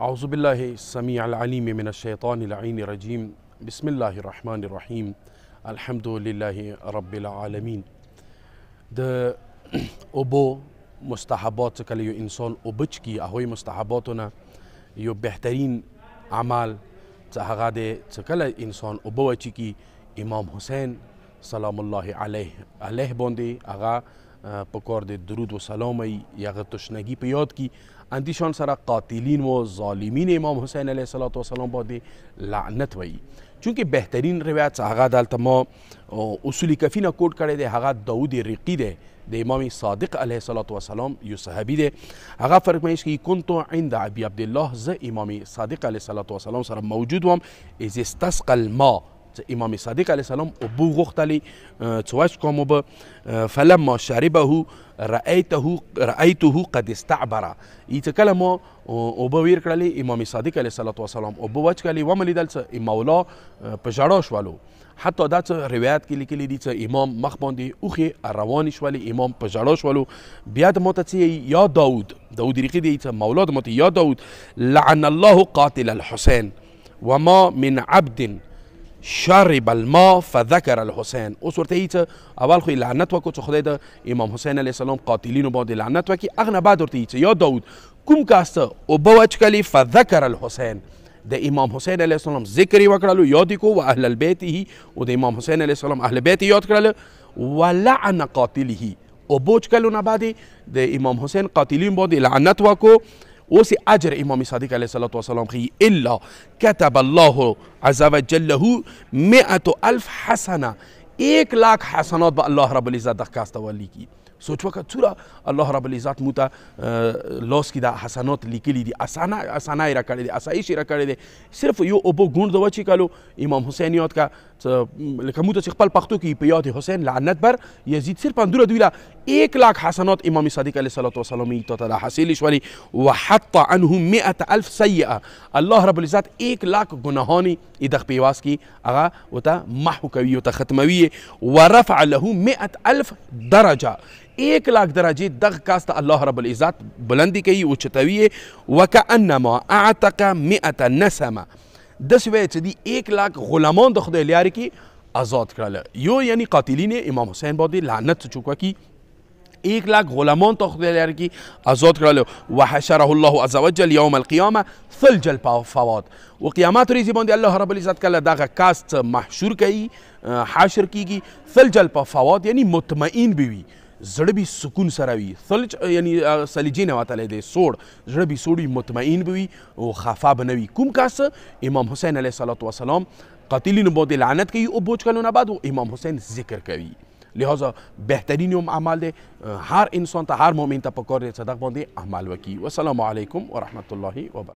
أعوذ بالله السميع العليم من الشيطان اللعين الرجيم بسم الله الرحمن الرحيم الحمد لله رب العالمين. د اوبو مستحبات کله یو انسان اوبچ کی هغوی مستحباتونه یو بهترین عمل څه هغه دی چې کله انسان اوبه وچي کی امام حسین سلام الله علیه باندې هغه په کار د درود و سلام ای هغه تشنگی په یاد کی اندیشان سره قاتلین و ظالمین امام حسین علیه السلام باندې لعنت وی. چونکه بهترین روایت هغه دلته ما اصول کفی نه کوټ کړی دی، هغه داود رقی دی د امام صادق علیه السلام یو صحابي دی. هغه فرمایي چې كنت عند ابي عبد الله، زه امام صادق علیه السلام سره موجود وم اذ استسقى الماء، امام صادق علیه السلام اوبه غوښتلې چې وچکم اوبه، فلما شربه رأیته قد استعبر، چې کله ما اوبه ویر کړلې امام صادق علیه السلام اوبه وچکلې ومه لیدل چې مولا په ژړا شولو. حتی دا څه روایت کې لیکلي دي چې امام مخ باندې اوښې روانې شولې، امام په ژړا شولو. بیا د ماته چې یا داود رقي دی چې مولا د ماته یا داود لعن الله قاتل الحسین وما من عبد شرب الماء فذكر الحسین. اوس ورته چې اول خو لعنت وکړو چې خدای د امام حسین علیه السلام قاتلینو باندې لعنت وکړي، هغه نه بعد ورته چې یا داود کوم کاسته اوبه وچکلي فذكر الحسین، د امام حسین علیه السلام ذکر یې وکړلو، یاد یې کو، و اهل البیته، او د امام حسین علیه السلام اهل بیت یاد کړل، ولعن قاتله، اوبه وچکلو نه بعد د امام حسین قاتلین باندې لعنت وکړو. اوس اجر امام صادق علیه السلام خی الا كتب الله عز وجل له 100,000 حسنه، 1,00,000 حسنات به الله رب العزت دغه کس ته ولیکي. سوچ وکړه څومره الله رب العزت موږ ته لاس کې د حسنات لیکلي دي، اسانه یې راکړی دی، اسایش یې راکړی دی. صرف یو اوبه ګونډ د وچې کلو امام حسین یاد کا لکه موږ ته چې خپل پښتو کې په یاد حسین لعنت بر یزید، صرف اندوره دوی له 1,00,000 حسنات امام صادق علیه السلام ته حاصل شولي. وحط عنه 100,000 سیئه، الله رب العزت 1,00,000 ګناهانی دغه په عوض کې هغه ورته محو کوي، ورته ختموي. ورفع له 100,000 درجه، 1,00,000 درجه دغه کاس ته الله رب العزت بلندی کوي او چتوي. وکأنما اعتق 100 نسمه، داسې وایي چې دی 1,00,000 غلامان د خدای لارې کې آزاد کړل. یو یعنی قاتلین امام حسین باندې لعنت چوکه کی 1,00,000 غلامان ته خدای لارې کې آزاد کړل. وحشره الله عز وجل یوم القیامه ثلج الفواد، و قیامت ورځې باندې الله رب العزت کله دغه کاس محشور کوي، حاشر کیږي. ثلج الفواد یعنی مطمئن بوي، زړه به سکون سره وي. ثلج یعنی سلیجې نه وتلی دی، سوړ، زړه به سوړ وي، مطمئن به وي او خفه به نه وي. کوم کس امام حسین علیه السلام قاتلینو باندې لعنت کوي او بوج کلونه بعد امام حسین ذکر کوي. لہذا بهترین عمل دی، هر انسان ته، هر مؤمن ته پکار دی چې دغه باندې عمل وکړي. والسلام علیکم ورحمة الله وبرکاته.